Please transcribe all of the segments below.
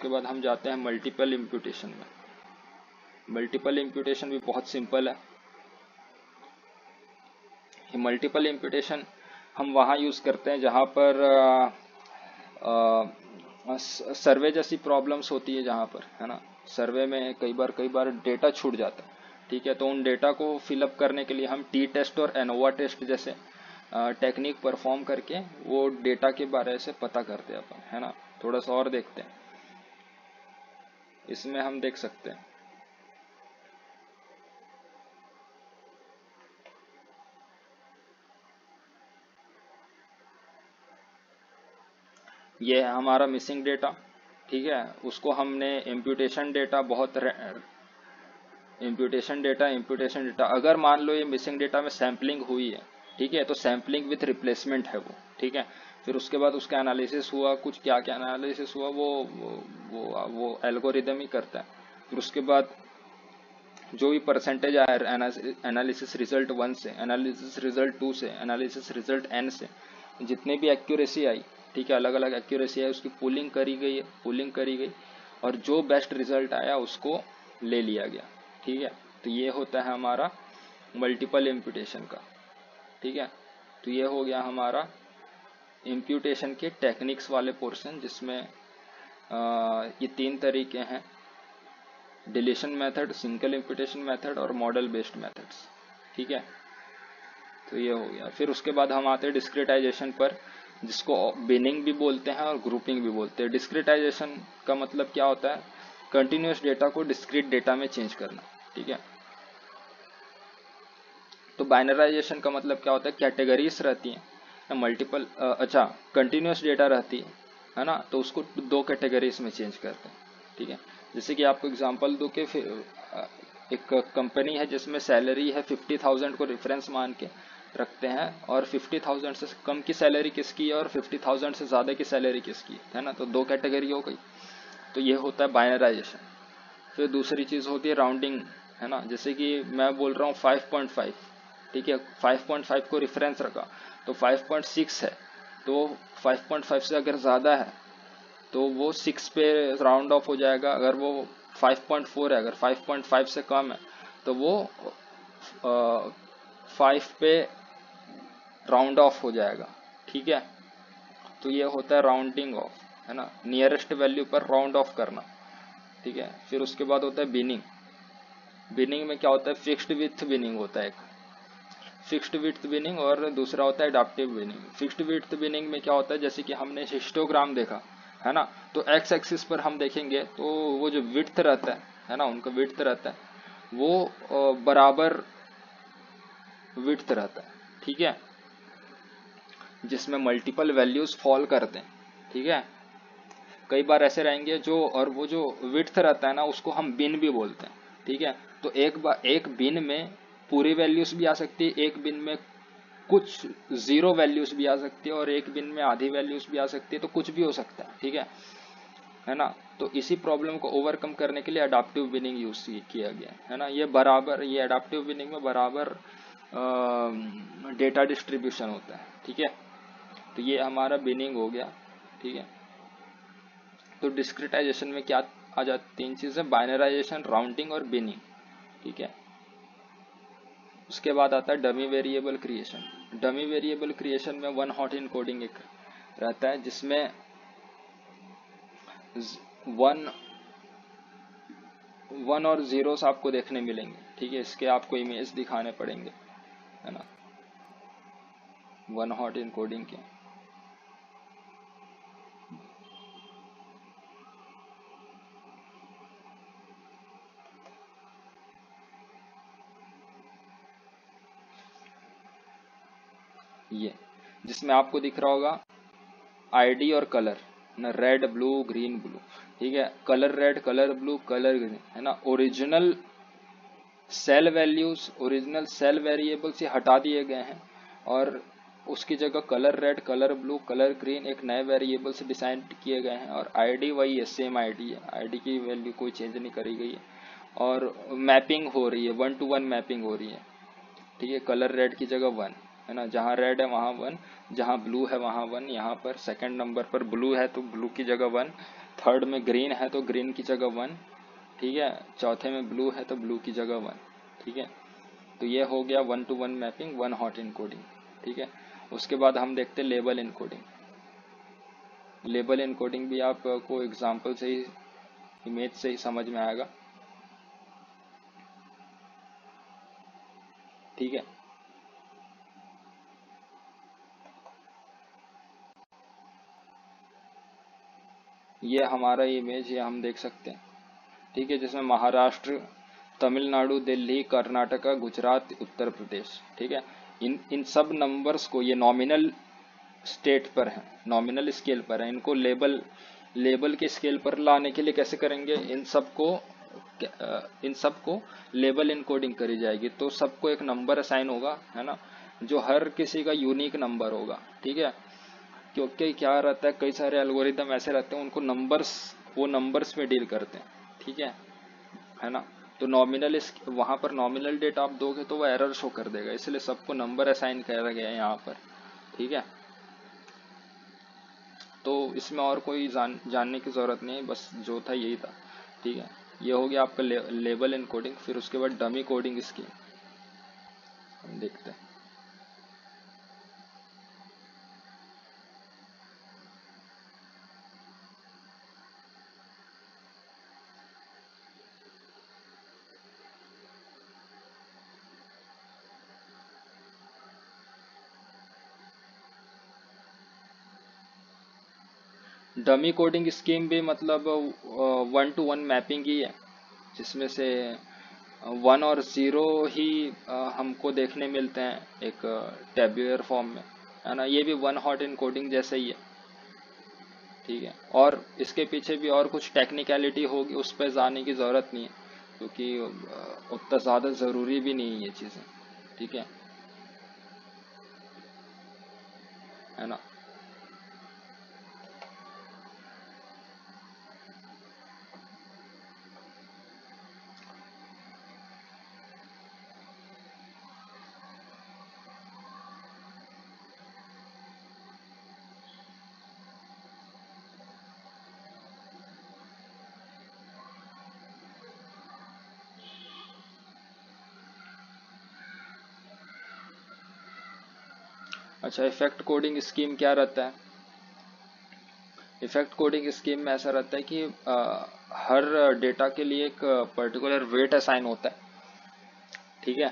उसके बाद हम जाते हैं मल्टीपल इम्प्यूटेशन में। मल्टीपल इम्प्यूटेशन भी बहुत सिंपल है। मल्टीपल इम्प्यूटेशन हम वहाँ यूज़ करते हैं जहाँ पर सर्वे जैसी प्रॉब्लम्स होती है, जहाँ पर है ना, सर्वे में कई बार डेटा छूट जाता है, ठीक है। तो उन डेटा को फिलअप करने के लिए हम टी टेस्ट और एनोवा टेस्ट जैसे टेक्निक परफॉर्म करके वो डेटा के बारे से पता करते हैं अपन, है ना। थोड़ा सा और देखते हैं, इसमें हम देख सकते हैं ये है हमारा मिसिंग डेटा, ठीक है। उसको हमने इम्प्यूटेशन डेटा इम्प्यूटेशन डेटा अगर मान लो ये मिसिंग डेटा में सैम्पलिंग हुई है, ठीक है, तो सैम्पलिंग विथ रिप्लेसमेंट है वो, ठीक है। फिर उसके बाद उसका एनालिसिस हुआ, कुछ क्या क्या एनालिसिस हुआ वो एल्गोरिदम ही करता है। फिर उसके बाद जो भी परसेंटेज आया एनालिसिस रिजल्ट 1 से, एनालिसिस रिजल्ट 2 से, एनालिसिस रिजल्ट n से, जितने भी एक्यूरेसी आई, ठीक है, अलग अलग एक्यूरेसी आई, उसकी पूलिंग करी गई और जो बेस्ट रिजल्ट आया उसको ले लिया गया, ठीक है। तो ये होता है हमारा मल्टीपल इम्प्यूटेशन का, ठीक है। तो ये हो गया हमारा इम्प्यूटेशन के टेक्निक्स वाले पोर्शन, जिसमें ये 3 तरीके हैं, deletion method, single imputation method और मॉडल बेस्ड मेथड्स, ठीक है। तो ये हो गया। फिर उसके बाद हम आते हैं डिस्क्रिटाइजेशन पर, जिसको बिनिंग भी बोलते हैं और ग्रुपिंग भी बोलते हैं। डिस्क्रिटाइजेशन का मतलब क्या होता है, कंटिन्यूस डेटा को डिस्क्रीट डेटा में चेंज करना, ठीक है। तो बाइनराइजेशन का मतलब क्या होता है, कैटेगरीज रहती हैं मल्टीपल, अच्छा, कंटिन्यूस डेटा रहती है ना, तो उसको 2 कैटेगरीज में चेंज करते हैं, ठीक है। जैसे कि आपको एग्जांपल दूं कि एक कंपनी है जिसमें सैलरी है 50,000 को रेफरेंस मान के रखते हैं, और 50,000 से कम की सैलरी किसकी है और 50,000 से ज़्यादा की सैलरी किसकी है ना, तो 2 कैटेगरी हो गई। तो ये होता है बाइनराइजेशन। फिर दूसरी चीज़ होती है राउंडिंग, है ना। जैसे कि मैं बोल रहा हूँ 5.5, ठीक है, 5.5 को रेफरेंस रखा, तो 5.6 है, तो 5.5 से अगर ज़्यादा है तो वो 6 पे राउंड ऑफ हो जाएगा। अगर वो 5.4 है, अगर 5.5 से कम है तो वो 5 पे राउंड ऑफ हो जाएगा, ठीक है। तो ये होता है राउंडिंग ऑफ, है ना, नियरेस्ट वैल्यू पर राउंड ऑफ करना, ठीक है। फिर उसके बाद होता है बिनिंग। बिनिंग में क्या होता है, फिक्स्ड विथ बिनिंग होता है, एक फिक्स्ड विड्थ बिनिंग और दूसरा होता है adaptive binning. Fixed width binning में क्या होता है, जैसे कि हमने हिस्टोग्राम देखा है ना, तो एक्स एक्सिस पर हम देखेंगे तो वो जो विड्थ रहता है ना, उनका विड्थ रहता है वो बराबर विड्थ रहता है, ठीक है, जिसमें मल्टीपल वैल्यूज फॉल करते हैं, ठीक है। कई बार ऐसे रहेंगे जो, और वो जो विड्थ रहता है ना उसको हम बिन भी बोलते हैं, ठीक है। तो एक बिन में पूरी वैल्यूज भी आ सकती है, एक बिन में कुछ 0 वैल्यूज भी आ सकती है, और एक बिन में आधी वैल्यूज भी आ सकती है, तो कुछ भी हो सकता है, ठीक है ना। तो इसी प्रॉब्लम को ओवरकम करने के लिए अडाप्टिव बिनिंग यूज किया गया है ना। ये अडाप्टिव बिनिंग में बराबर डेटा डिस्ट्रीब्यूशन होता है, ठीक है। तो ये हमारा बिनिंग हो गया, ठीक है। तो डिस्क्रिटाइजेशन में क्या आ जाती 3 चीजें, बाइनराइजेशन, राउंडिंग और बिनिंग, ठीक है। उसके बाद आता है dummy variable creation. Dummy variable creation में 1 हॉट इनकोडिंग एक रहता है, जिसमें 1 और 0 आपको देखने मिलेंगे, ठीक है। इसके आपको इमेज दिखाने पड़ेंगे, है ना, 1 हॉट इनकोडिंग के। ये जिसमें आपको दिख रहा होगा आईडी और कलर ना, रेड ब्लू ग्रीन ब्लू, ठीक है, colour red colour blue colour green, है ना। Original cell values, original cell variable से हटा दिए गए हैं और उसकी जगह colour red colour blue colour green एक नए वेरिएबल से डिसाइन किए गए हैं, और आईडी वही है, सेम आईडी है, आईडी की वैल्यू कोई चेंज नहीं करी गई है, और मैपिंग हो रही है, 1 to 1 मैपिंग हो रही है, ठीक है। कलर रेड की जगह 1, है ना, जहाँ रेड है वहाँ 1, जहाँ ब्लू है वहाँ 1, यहाँ पर सेकंड नंबर पर ब्लू है तो ब्लू की जगह 1, थर्ड में ग्रीन है तो ग्रीन की जगह 1, ठीक है। चौथे में ब्लू है तो ब्लू की जगह 1, ठीक है। तो ये हो गया 1 to 1 मैपिंग, 1 हॉट इनकोडिंग, ठीक है। उसके बाद हम देखते हैं लेबल इनकोडिंग। लेबल इनकोडिंग भी आपको एग्जांपल से ही, इमेज से ही समझ में आएगा, ठीक है। ये हमारा इमेज ये हम देख सकते हैं, ठीक है, जिसमें महाराष्ट्र, तमिलनाडु, दिल्ली, कर्नाटका, गुजरात, उत्तर प्रदेश, ठीक है। इन सब नंबर्स को, ये नॉमिनल स्टेट पर है, नॉमिनल स्केल पर है, इनको लेबल के स्केल पर लाने के लिए कैसे करेंगे, इन सबको लेबल इनकोडिंग करी जाएगी। तो सबको एक नंबर असाइन होगा, है ना, जो हर किसी का यूनिक नंबर होगा, ठीक है। क्योंकि क्या रहता है, कई सारे एल्गोरिदम ऐसे रहते हैं उनको वो नंबर्स में डील करते हैं, ठीक है ना। तो नॉमिनल, वहां पर नॉमिनल डेटा आप दोगे तो वो एरर शो कर देगा, इसलिए सबको नंबर असाइन किया गया है यहाँ पर, ठीक है। तो इसमें और कोई जानने की जरूरत नहीं है, बस जो था यही था, ठीक है। ये हो गया आपका लेबल इनकोडिंग। फिर उसके बाद डमी कोडिंग स्कीम हम देखते हैं। डमी कोडिंग स्कीम भी मतलब 1 to 1 मैपिंग ही है, जिसमें से 1 और 0 ही हमको देखने मिलते हैं एक टेब्यूलर फॉर्म में, है ना। ये भी 1 हॉट इनकोडिंग जैसे ही है, ठीक है। और इसके पीछे भी और कुछ टेक्निकलिटी होगी, उस पर जाने की जरूरत नहीं है, क्योंकि उतना ज़्यादा ज़रूरी भी नहीं है ये चीज़ें, ठीक है ना। अच्छा, इफेक्ट कोडिंग स्कीम क्या रहता है। इफेक्ट कोडिंग स्कीम में ऐसा रहता है कि हर डेटा के लिए एक पर्टिकुलर वेट असाइन होता है, ठीक है।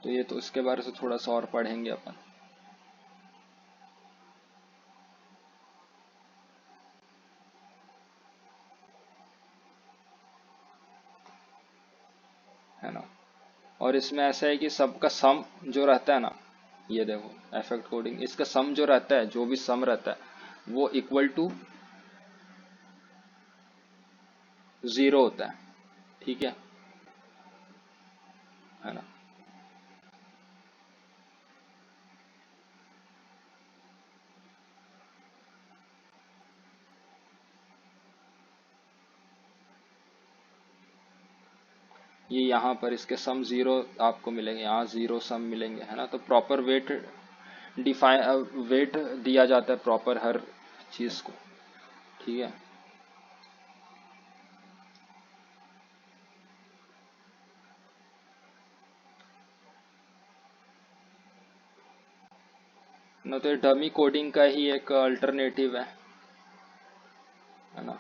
तो ये तो इसके बारे से थोड़ा सा और पढ़ेंगे अपन, है ना। और इसमें ऐसा है कि सबका सम जो रहता है ना, ये देखो इफेक्ट कोडिंग, इसका सम जो रहता है, जो भी सम रहता है वो इक्वल टू 0 होता है, ठीक है ना। ये यहाँ पर इसके सम 0 आपको मिलेंगे, यहाँ 0 सम मिलेंगे, है ना। तो प्रॉपर वेट दिया जाता है प्रॉपर हर चीज को, ठीक है ना। तो ये डमी कोडिंग का ही एक अल्टरनेटिव है ना।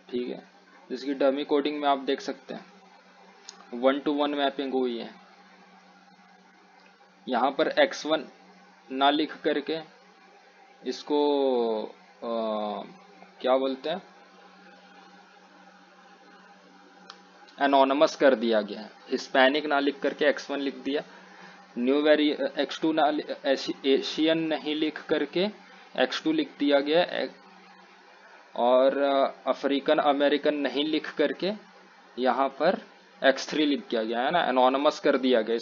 ठीक है, जिसकी डमी कोडिंग में आप देख सकते हैं 1 to 1 मैपिंग हुई है। यहाँ पर x1 ना लिख करके इसको क्या बोलते हैं, एनोनमस कर दिया गया है। हिस्पैनिक ना लिख करके x1 लिख दिया, न्यू वेरी x2 ना, एशियन नहीं लिख करके x2 लिख दिया गया, और अफ्रीकन अमेरिकन नहीं लिख करके यहाँ पर X3 लिख दिया गया है ना, एनोनमस कर दिया गया।